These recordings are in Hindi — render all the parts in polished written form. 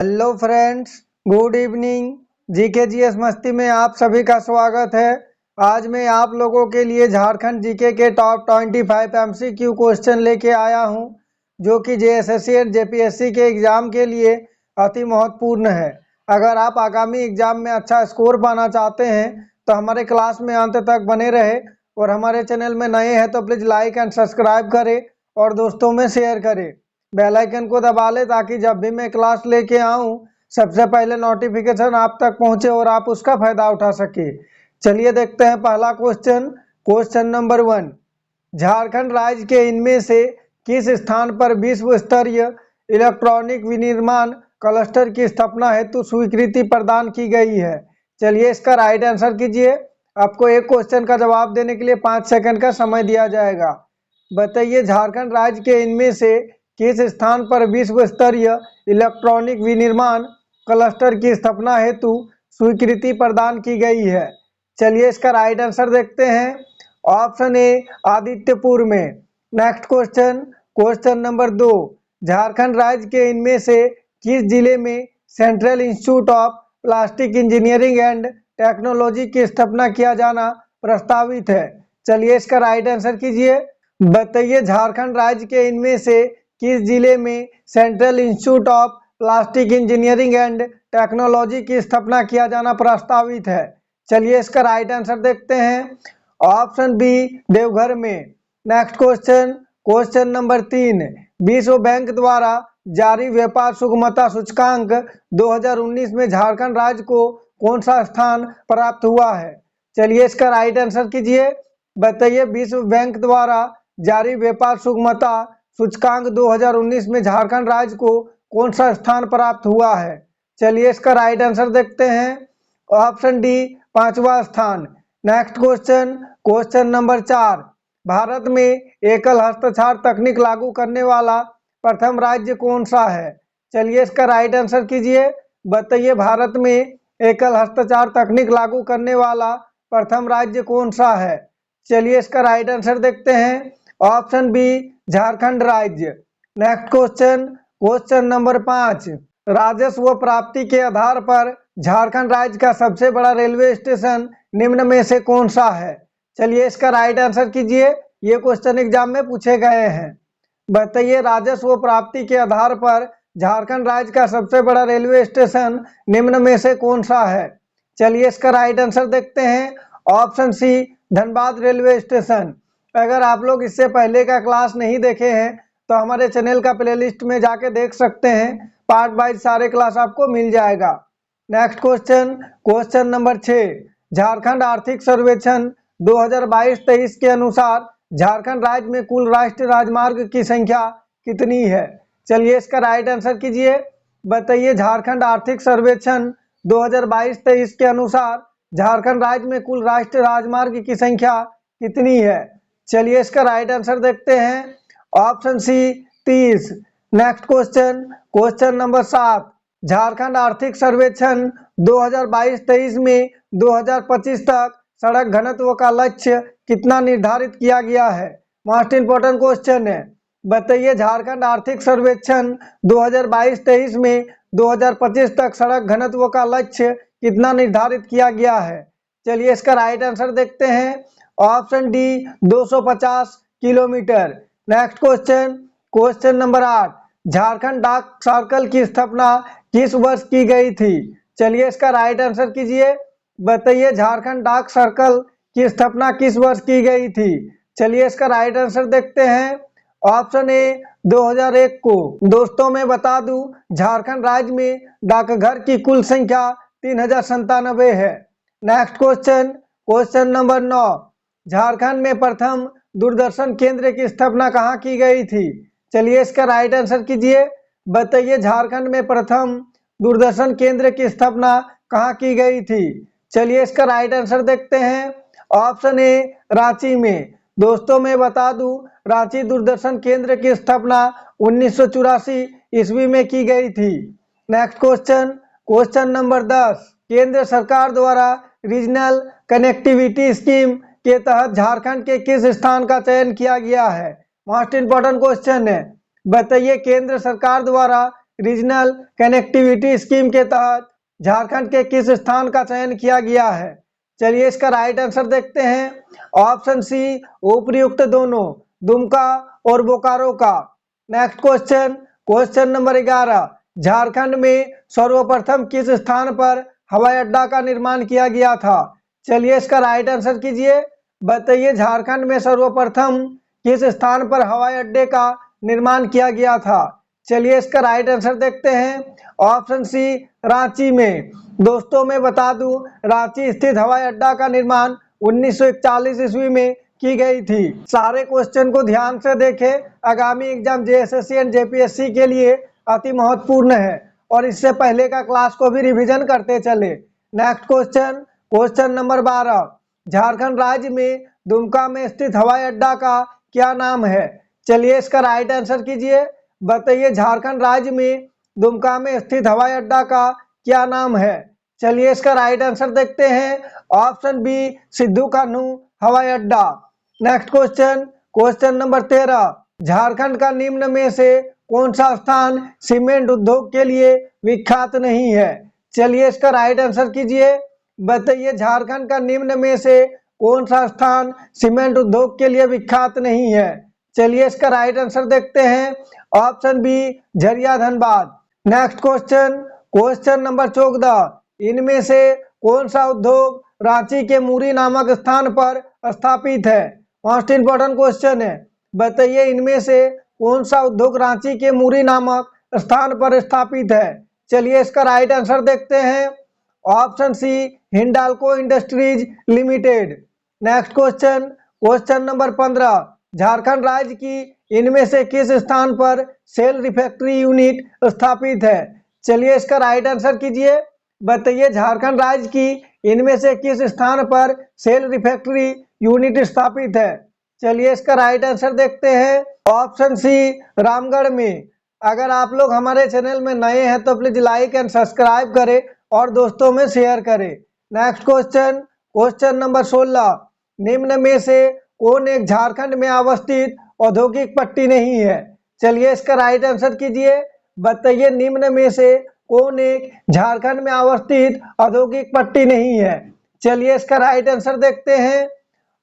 Hello friends, good evening. GK GS मस्ती में आप सभी का स्वागत है। आज मैं आप लोगों के लिए झारखंड जीके के टॉप 25 एमसीक्यू क्वेश्चन लेके आया हूं, जो कि जेएसएससी और जेपीएससी के एग्ज़ाम के लिए अति महत्वपूर्ण है। अगर आप आगामी एग्ज़ाम में अच्छा स्कोर पाना चाहते हैं तो हमारे क्लास में अंत तक बने रहे, और हमारे चैनल में नए हैं तो प्लीज़ लाइक एंड सब्सक्राइब करें और दोस्तों में शेयर करें। बेल आइकन को दबा ले ताकि जब भी मैं क्लास लेके आऊं सबसे पहले नोटिफिकेशन आप तक पहुंचे और आप उसका फायदा उठा सके। चलिए देखते हैं पहला क्वेश्चन। क्वेश्चन नंबर 1, झारखंड राज्य के इनमें से किस स्थान पर विश्व स्तरीय इलेक्ट्रॉनिक विनिर्माण क्लस्टर की स्थापना हेतु स्वीकृति प्रदान की गई है? चलिए इसका राइट आंसर कीजिए। आपको एक क्वेश्चन का जवाब देने के लिए 5 सेकंड का समय दिया जाएगा। बताइए, झारखंड राज्य के इनमें से किस स्थान पर विश्व स्तरीय इलेक्ट्रॉनिक विनिर्माण क्लस्टर की स्थापना हेतु स्वीकृति प्रदान की गई है? चलिए इसका राइट आंसर देखते हैं। ऑप्शन ए, आदित्यपुर में। Next question, question number 2, Jharkhand राज्य के इनमें से किस जिले में central institute of plastic engineering and technology की स्थापना किया जाना प्रस्तावित है? चलिए इसका राइट आंसर कीजिए। बताइए, झारखंड राज्य के इनमें से किस जिले में central institute of plastic engineering and technology की स्थापना किया जाना प्रस्तावित है? चलिए इसका राइट आंसर देखते हैं। ऑप्शन बी, देवघर में। नेक्स्ट क्वेश्चन, क्वेश्चन नंबर 3, विश्व बैंक द्वारा जारी व्यापार सुगमता सूचकांक 2019 में झारखंड राज्य को कौन सा स्थान प्राप्त हुआ है? चलिए इसका राइट आंसर कीजिए। बताइए, विश्व बैंक द्वारा जारी व्यापार सुगमता सूचकांक 2019 में झारखंड राज्य को कौन सा स्थान प्राप्त हुआ है? चलिए इसका राइट आंसर देखते हैं। ऑप्शन डी, 5वां स्थान। Next question, question number 4, Bharat में एकल हस्ताक्षर तकनीक लागू करने वाला प्रथम राज्य कौन सा है? चलिए इसका राइट आंसर कीजिए। बताइए, भारत में एकल हस्ताक्षर तकनीक लागू करने वाला प्रथम राज्य कौन सा है? चलिए इसका राइट आंसर देखते हैं। ऑप्शन बी, झारखंड राज्य। नेक्स्ट क्वेश्चन, क्वेश्चन नंबर 5, राजस्व प्राप्ति के आधार पर झारखंड राज्य का सबसे बड़ा रेलवे स्टेशन निम्न में से कौन सा है? चलिए इसका राइट आंसर कीजिए। ये क्वेश्चन एग्जाम में पूछे गए हैं। बताइए, राजस्व प्राप्ति के आधार पर झारखंड राज्य का सबसे बड़ा रेलवे स्टेशन निम्न में से कौन सा है? चलिए इसका राइट आंसर देखते हैं। Option C, Dhanbad railway station. अगर आप लोग इससे पहले का क्लास नहीं देखे हैं तो हमारे चैनल का प्लेलिस्ट में जाके देख सकते हैं। पार्ट वाइज सारे क्लास आपको मिल जाएगा। Next question, question number 6, Jharkhand आर्थिक सर्वेक्षण 2022-23 के अनुसार झारखंड राज्य में कुल राष्ट्रीय राजमार्ग की संख्या कितनी है? चलिए इसका राइट आंसर कीजिए। बताइए, झारखंड आर्थिक सर्वेक्षण 2022-23 के अनुसार झारखंड राज्य में कुल राष्ट्रीय राजमार्ग की संख्या कितनी है? चलिए इसका राइट आंसर देखते हैं। Option C, 30। Next question, question number 7, Jharkhand आर्थिक सर्वेक्षण 2022-23 में 2025 तक सड़क घनत्व का लक्ष्य कितना निर्धारित किया गया है? मोस्ट इंपोर्टेंट क्वेश्चन है। बताइए, झारखंड आर्थिक सर्वेक्षण 2022-23 में 2025 तक सड़क घनत्व का लक्ष्य कितना निर्धारित किया गया है? चलिए इसका राइट आंसर देखते हैं। Option D, 250 kilometre. Next question, question number 8, Jharkhand डाक सर्कल की स्थापना किस वर्ष की गई थी? चलिए इसका राइट आंसर कीजिए। बताइए, झारखंड डाक सर्कल की स्थापना किस वर्ष की गई थी? चलिए इसका राइट आंसर देखते हैं। ऑप्शन ए, 2001 को। दोस्तों मैं बता दूं, झारखंड राज्य में डाकघर की कुल संख्या 3097 है। Next question, question number 9, Jharkhand में प्रथम दूरदर्शन केंद्र की स्थापना कहाँ की गई थी? चलिए इसका राइट आंसर कीजिए। बताइए, झारखंड में प्रथम दूरदर्शन केंद्र की स्थापना कहाँ की गई थी? चलिए इसका राइट आंसर देखते हैं। ऑप्शन ए, रांची में। दोस्तों मैं बता दूं, रांची दूरदर्शन केंद्र की स्थापना 1984 ईस्वी में की गई थी। नेक्स्ट क्वेश्चन, क्वेश्चन नंबर 10, केंद्र सरकार द्वारा रीजनल कनेक्टिविटी स्कीम के तहत झारखंड के किस स्थान का चयन किया गया है? मोस्ट इंपोर्टेंट क्वेश्चन है। बताइए, केंद्र सरकार द्वारा रीजनल कनेक्टिविटी स्कीम के तहत झारखंड के किस स्थान का चयन किया गया है? चलिए इसका राइट आंसर देखते हैं। ऑप्शन सी उपर्युक्त दोनों, दुमका और बोकारो का। Next question, question number 11, Jharkhand में सर्वप्रथम किस स्थान पर हवाई अड्डा का निर्माण किया गया था? चलिए इसका राइट आंसर कीजिए, बताइए झारखंड में सर्वप्रथम किस स्थान पर हवाई अड्डे का निर्माण किया गया था? चलिए इसका राइट आंसर देखते हैं। ऑप्शन सी रांची में। दोस्तों मैं बता दूं, रांची स्थित हवाई अड्डा का निर्माण 1941 ईस्वी में की गई थी। सारे क्वेश्चन को ध्यान से देखें, आगामी एग्जाम जेएसएससी एंड जेपीएससी के लिए अति महत्वपूर्ण है और इससे पहले का क्लास को भी रिवीजन करते चले। Next question, question number 12, Jharkhand राज्य में दुमका में स्थित हवाई अड्डा का क्या नाम है? चलिए इसका राइट आंसर कीजिए, बताइए झारखंड राज्य में दुमका में स्थित हवाई अड्डा का क्या नाम है? चलिए इसका राइट आंसर देखते हैं। ऑप्शन बी सिद्धू कान्हू हवाई अड्डा। Next question, question number 13, Jharkhand का निम्न में से कौन सा स्थान सीमेंट उद्योग के लिए विख्यात नहीं है? चलिए इसका राइट आंसर कीजिए, बताइए झारखंड का निम्न में से कौन सा स्थान सीमेंट उद्योग के लिए विख्यात नहीं है? चलिए इसका राइट आंसर देखते हैं। Option B Jharia Dhanbad. Next question, question number 14, इनमें से कौन सा उद्योग रांची के मूरी नामक स्थान पर स्थापित है? मोस्ट इंपोर्टेंट क्वेश्चन है, बताइए इनमें से कौन सा उद्योग रांची के मूरी नामक स्थान पर स्थापित है? चलिए इसका राइट आंसर देखते हैं। Option C Hindalco industries limited. Next question, question number 15, Jharkhand राज्य की इनमें से किस स्थान पर सेल रिफैक्ट्री यूनिट स्थापित है? चलिए इसका राइट आंसर कीजिए, बताइए झारखंड राज्य की इनमें से किस स्थान पर सेल रिफैक्ट्री यूनिट स्थापित है? चलिए इसका राइट आंसर देखते हैं। ऑप्शन सी रामगढ़ में। अगर आप लोग हमारे चैनल में नए हैं तो प्लीज लाइक एंड सब्सक्राइब करें और दोस्तों में शेयर करें। नेक्स्ट क्वेश्चन, क्वेश्चन नंबर 16, निम्न में से कौन एक झारखंड में अवस्थित औद्योगिक पट्टी नहीं है? चलिए इसका राइट आंसर कीजिए, बताइए निम्न में से कौन एक झारखंड में अवस्थित औद्योगिक पट्टी नहीं है? चलिए इसका राइट आंसर देखते हैं।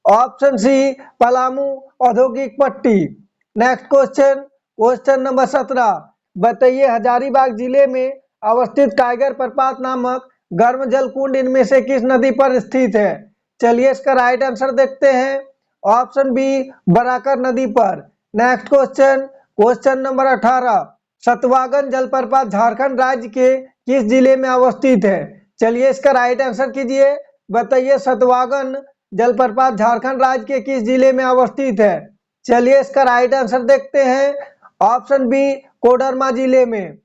ऑप्शन सी पलामू औद्योगिक पट्टी। नेक्स्ट क्वेश्चन, क्वेश्चन नंबर 17, बताइए हजारीबाग जिले में अवस्थित टाइगर प्रपात नामक गर्म जल कुंड इनमें से किस नदी पर स्थित है? चलिए इसका राइट आंसर देखते हैं। ऑप्शन बी बराकर नदी पर। नेक्स्ट क्वेश्चन, क्वेश्चन नंबर 18, सतवागन जलप्रपात झारखंड राज्य के किस जिले में अवस्थित है? चलिए इसका राइट आंसर कीजिए, बताइए सतवागन जलप्रपात झारखंड राज्य के किस जिले में अवस्थित है? चलिए इसका राइट आंसर देखते हैं। ऑप्शन बी कोडरमा जिले में।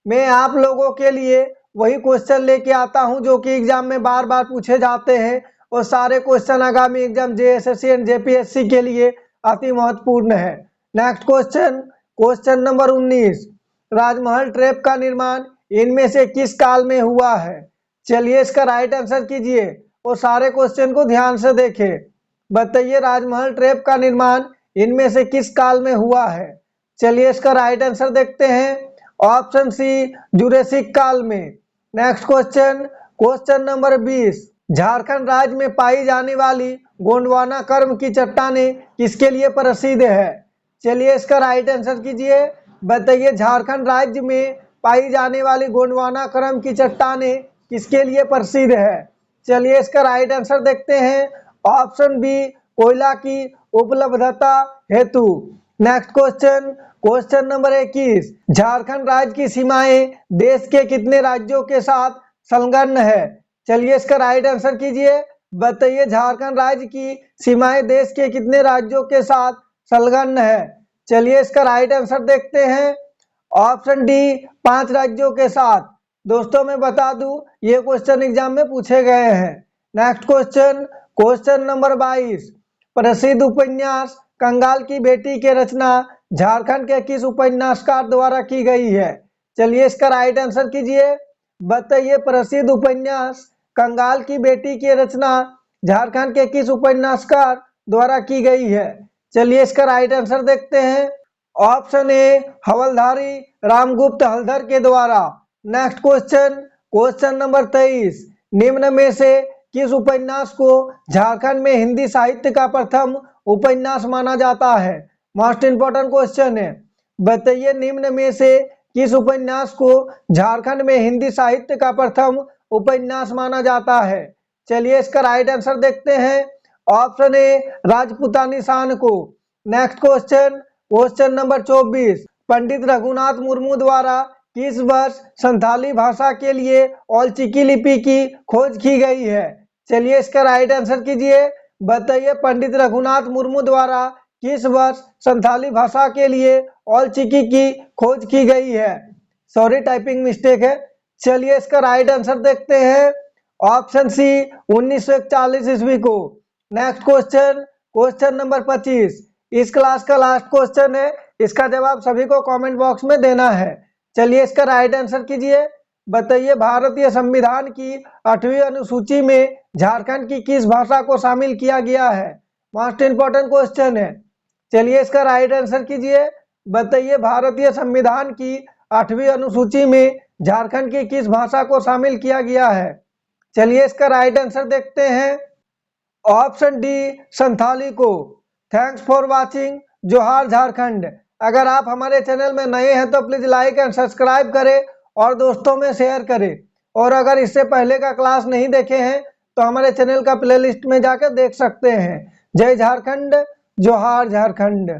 मैं आप लोगों के लिए वही क्वेश्चन लेके आता हूं जो कि एग्जाम में बार बार पूछे जाते हैं और सारे क्वेश्चन आगामी एग्जाम जेएसएससी एंड जेपीएससी के लिए अति महत्वपूर्ण है। नेक्स्ट क्वेश्चन, क्वेश्चन नंबर 19, राजमहल ट्रैप का निर्माण इनमें से किस काल में हुआ है? चलिए इसका राइट आंसर कीजिए और सारे क्वेश्चन को ध्यान से देखें, बताइए राजमहल ट्रैप का निर्माण इनमें से किस काल में हुआ है? चलिए इसका राइट आंसर देखते हैं। ऑप्शन सी जुरेसिक काल में। Next question, question number 20, Jharkhand राज्य में पाई जाने वाली गोंडवाना कर्म की चट्टानें किसके लिए प्रसिद्ध है? चलिए इसका राइट आंसर कीजिए, बताइए झारखंड राज्य में पाई जाने वाली गोंडवाना कर्म की चट्टानें किसके लिए प्रसिद्ध है? चलिए इसका राइट आंसर देखते हैं। ऑप्शन बी कोयला की उपलब्धता हेतु। Next question, question number 21, Jharkhand राज्य की सीमाएं देश के कितने राज्यों के साथ संलग्न है? चलिए इसका राइट आंसर कीजिए, बताइए झारखंड राज्य की सीमाएं देश के कितने राज्यों के साथ संलग्न है? चलिए इसका राइट आंसर देखते हैं। ऑप्शन डी 5 राज्यों के साथ। दोस्तों मैं बता दूं ये क्वेश्चन एग्जाम में पूछे गए हैं। नेक्स्ट क्वेश्चन, क्वेश्चन नंबर 22, प्रसिद्ध उपन्यास कंगाल की बेटी की रचना झारखंड के किस उपन्यासकार द्वारा की गई है? चलिए इसका राइट आंसर कीजिए, बताइए प्रसिद्ध उपन्यास कंगाल की बेटी की रचना झारखंड के किस उपन्यासकार द्वारा की गई है? चलिए इसका राइट आंसर देखते हैं। ऑप्शन ए हवलधारी रामगुप्त हलधर के द्वारा। नेक्स्ट क्वेश्चन, क्वेश्चन नंबर 23, निम्न में से किस उपन्यास को झारखंड में हिंदी साहित्य का प्रथम उपन्यास माना जाता है? मोस्ट इंपोर्टेंट क्वेश्चन है, बताइए निम्न में से किस उपन्यास को झारखंड में हिंदी साहित्य का प्रथम उपन्यास माना जाता है? चलिए इसका राइट आंसर देखते हैं। ऑप्शन ए राजपूतानी शान को। Next question, question number 24, Pandit Raghunath Murmu द्वारा किस वर्ष संथाली भाषा के लिए औलचिकी लिपि की खोज की गई है? चलिए इसका राइट आंसर कीजिए, बताइए पंडित रघुनाथ मुर्मू द्वारा किस वर्ष संथाली भाषा के लिए औलचिकी की खोज की गई है? सॉरी टाइपिंग मिस्टेक है। चलिए इसका राइट आंसर देखते हैं। ऑप्शन सी 1941 ईस्वी को। नेक्स्ट क्वेश्चन, क्वेश्चन नंबर 25, इस क्लास का लास्ट क्वेश्चन है, इसका जवाब सभी को कमेंट बॉक्स में देना है। चलिए इसका राइट आंसर कीजिए, बताइए भारतीय संविधान की 8वीं अनुसूची में झारखंड की किस भाषा को शामिल किया गया है? मोस्ट इंपोर्टेंट क्वेश्चन है। चलिए इसका राइट आंसर कीजिए, बताइए भारतीय संविधान की 8वीं अनुसूची में झारखंड की किस भाषा को शामिल किया गया है? चलिए इसका राइट आंसर देखते हैं। ऑप्शन डी संथाली को। Thanks for watching. जोहार झारखंड। अगर आप हमारे चैनल में नए हैं तो प्लीज लाइक एंड सब्सक्राइब करें और दोस्तों में शेयर करें। और अगर इससे पहले का क्लास नहीं देखे हैं तो हमारे चैनल का प्लेलिस्ट में जाकर देख सकते हैं। जय झारखंड, जोहार झारखंड।